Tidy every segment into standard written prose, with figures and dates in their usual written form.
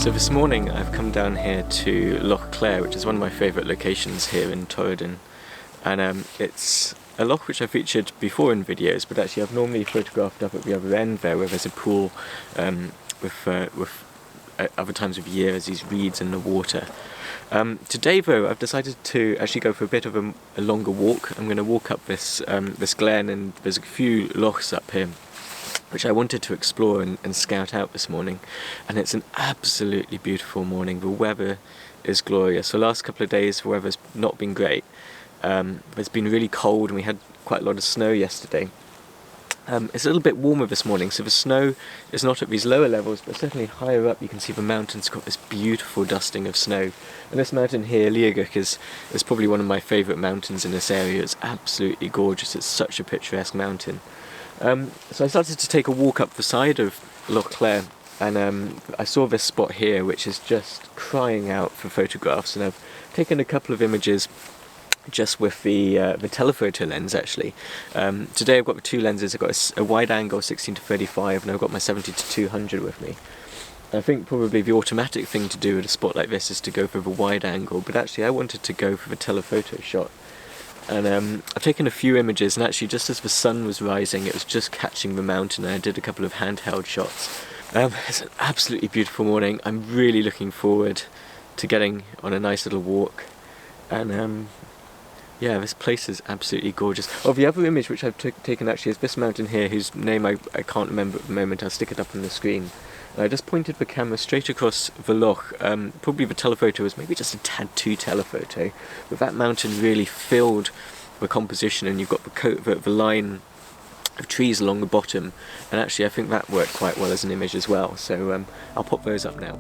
So this morning I've come down here to Loch Clare, which is one of my favourite locations here in Torridon, and it's a loch which I've featured before in videos, but actually I've normally photographed up at the other end there where there's a pool with other times of year as these reeds in the water. Today though I've decided to actually go for a bit of a longer walk. I'm going to walk up this glen, and there's a few lochs up here which I wanted to explore and scout out this morning, and it's an absolutely beautiful morning. The weather is glorious. The last couple of days the weather's not been great. It's been really cold and we had quite a lot of snow yesterday. It's a little bit warmer this morning, so the snow is not at these lower levels, but certainly higher up you can see the mountain's got this beautiful dusting of snow. And this mountain here, Liaguich, is probably one of my favourite mountains in this area. It's absolutely gorgeous. It's such a picturesque mountain. So I started to take a walk up the side of Loch Clare, and I saw this spot here which is just crying out for photographs, and I've taken a couple of images just with the telephoto lens actually. Today I've got the two lenses. I've got a wide angle 16-35 and I've got my 70-200 with me. I think probably the automatic thing to do at a spot like this is to go for the wide angle, but actually I wanted to go for the telephoto shot. And I've taken a few images, and actually just as the sun was rising it was just catching the mountain, and I did a couple of handheld shots. It's an absolutely beautiful morning. I'm really looking forward to getting on a nice little walk, and yeah, this place is absolutely gorgeous. Oh, the other image which I've taken actually is this mountain here, whose name I can't remember at the moment. I'll stick it up on the screen. And I just pointed the camera straight across the loch. Probably the telephoto was maybe just a tad too telephoto, but that mountain really filled the composition, and you've got the line of trees along the bottom, and actually I think that worked quite well as an image as well. So I'll pop those up now.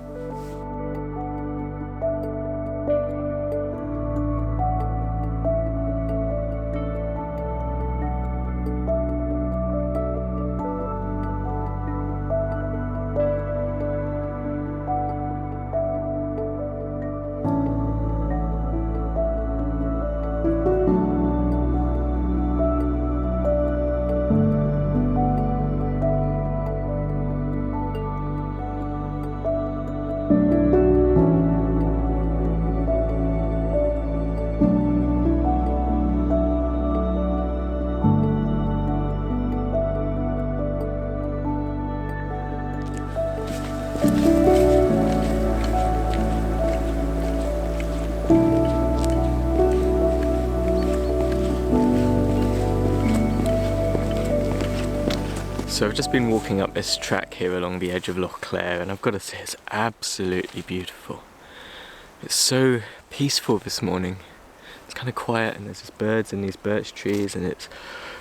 So I've just been walking up this track here along the edge of Loch Clare, and I've got to say it's absolutely beautiful. It's so peaceful this morning. It's kind of quiet, and there's just birds and these birch trees, and it's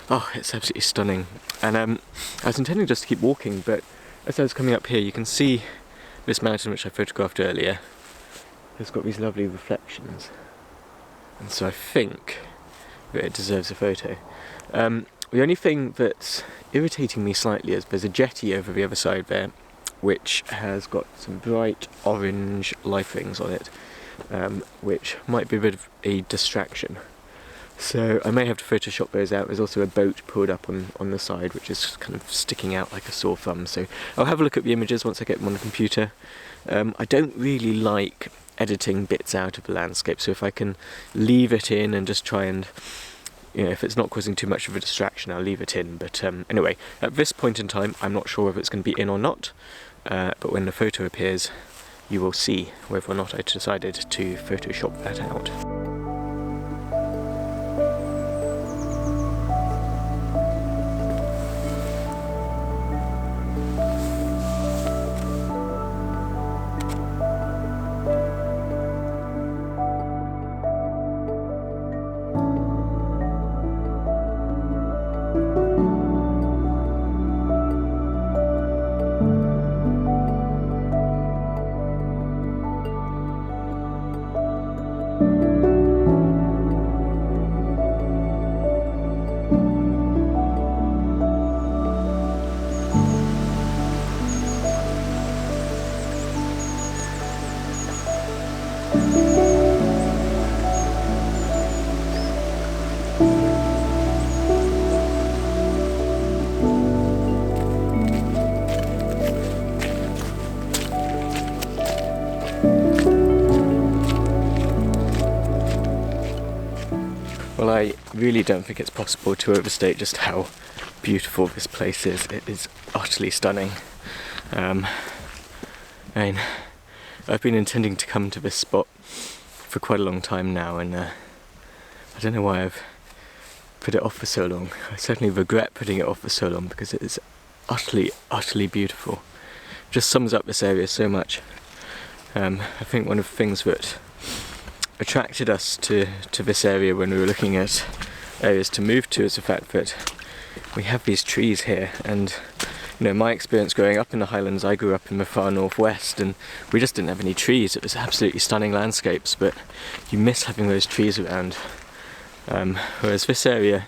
absolutely stunning. And I was intending just to keep walking, but as I was coming up here you can see this mountain which I photographed earlier. It's got these lovely reflections, and so I think that it deserves a photo. The only thing that's irritating me slightly is there's a jetty over the other side there which has got some bright orange life rings on it, which might be a bit of a distraction. So I may have to Photoshop those out. There's also a boat pulled up on the side which is kind of sticking out like a sore thumb, so I'll have a look at the images once I get them on the computer. I don't really like editing bits out of the landscape, so if I can leave it in and just try and, you know, if it's not causing too much of a distraction, I'll leave it in. But anyway, at this point in time I'm not sure if it's going to be in or not, but when the photo appears you will see whether or not I decided to Photoshop that out. really don't think it's possible to overstate just how beautiful this place is. It is utterly stunning. I mean, I've been intending to come to this spot for quite a long time now, and I don't know why I've put it off for so long. I certainly regret putting it off for so long because it is utterly, utterly beautiful. Just sums up this area so much. I think one of the things that attracted us to this area when we were looking at areas to move to is the fact that we have these trees here, and you know, my experience growing up in the Highlands, I grew up in the far northwest and we just didn't have any trees. It was absolutely stunning landscapes, but you miss having those trees around. Whereas this area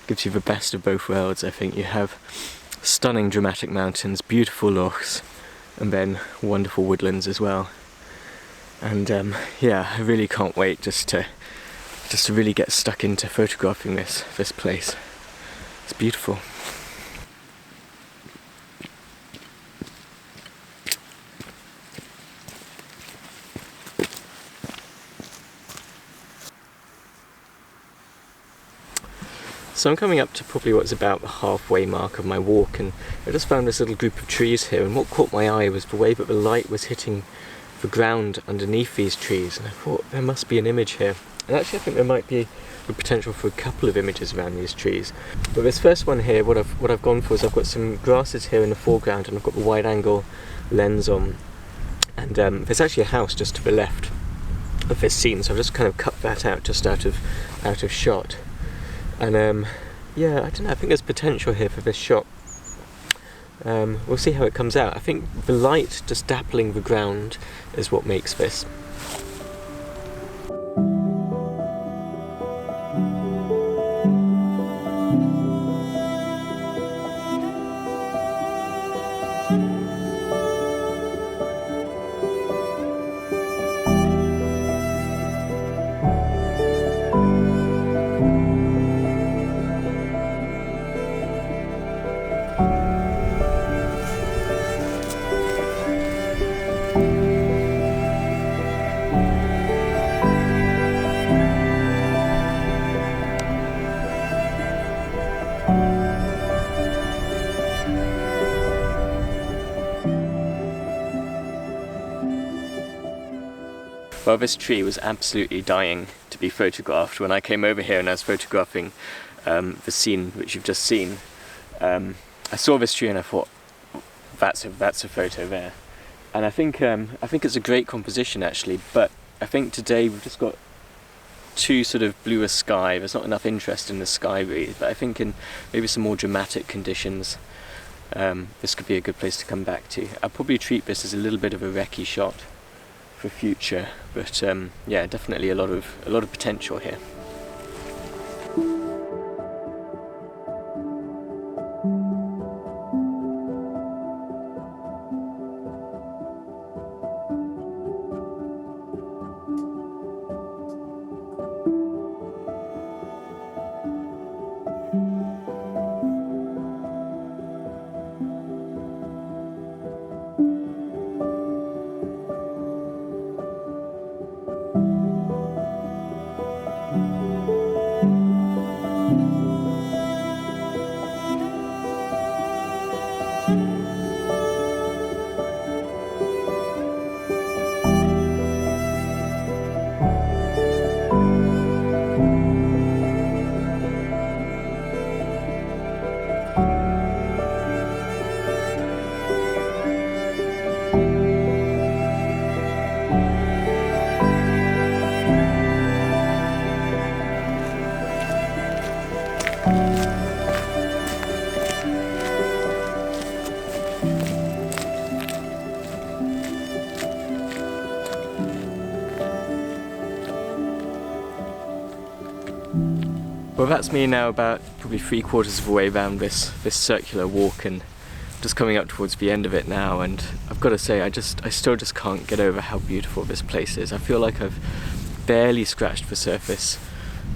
gives you the best of both worlds. I think you have stunning dramatic mountains, beautiful lochs, and then wonderful woodlands as well. And yeah, I really can't wait just to really get stuck into photographing this place. It's beautiful. So I'm coming up to probably what's about the halfway mark of my walk, and I just found this little group of trees here, and what caught my eye was the way that the light was hitting the ground underneath these trees, and I thought there must be an image here. And actually I think there might be the potential for a couple of images around these trees. But this first one here, what I've gone for is I've got some grasses here in the foreground, and I've got the wide angle lens on, and there's actually a house just to the left of this scene, so I've just kind of cut that out just out of shot. And yeah, I don't know, I think there's potential here for this shot. We'll see how it comes out. I think the light just dappling the ground is what makes this. Well, this tree was absolutely dying to be photographed. When I came over here and I was photographing the scene which you've just seen, I saw this tree and I thought, that's a photo there. And I think it's a great composition actually, but I think today we've just got too sort of bluer sky. There's not enough interest in the sky really, but I think in maybe some more dramatic conditions, this could be a good place to come back to. I'll probably treat this as a little bit of a recce shot for future, but yeah, definitely a lot of potential here. Well, that's me now about probably 3/4 of the way around this circular walk, and just coming up towards the end of it now, and I've got to say I still just can't get over how beautiful this place is. I feel like I've barely scratched the surface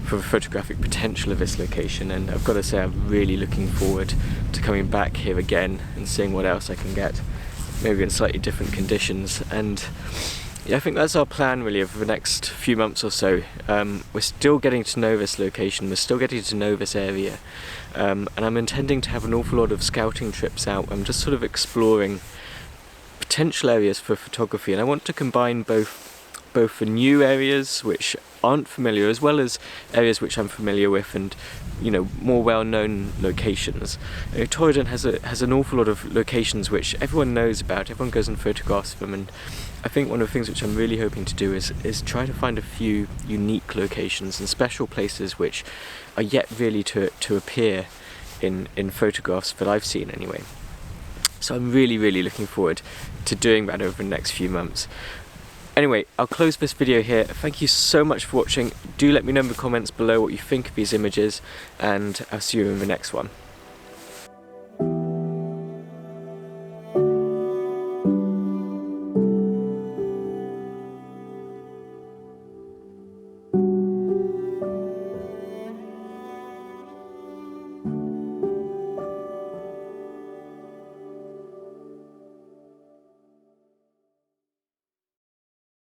for the photographic potential of this location, and I've got to say I'm really looking forward to coming back here again and seeing what else I can get, maybe in slightly different conditions. And yeah, I think that's our plan really over the next few months or so. We're still getting to know this location, we're still getting to know this area, and I'm intending to have an awful lot of scouting trips out. I'm just sort of exploring potential areas for photography, and I want to combine both the new areas which aren't familiar as well as areas which I'm familiar with, and more well-known locations. Torridon has an awful lot of locations which everyone knows about, everyone goes and photographs them, and I think one of the things which I'm really hoping to do is try to find a few unique locations and special places which are yet really to appear in photographs that I've seen anyway. So I'm really looking forward to doing that over the next few months. Anyway, I'll close this video here. Thank you so much for watching. Do let me know in the comments below what you think of these images, and I'll see you in the next one.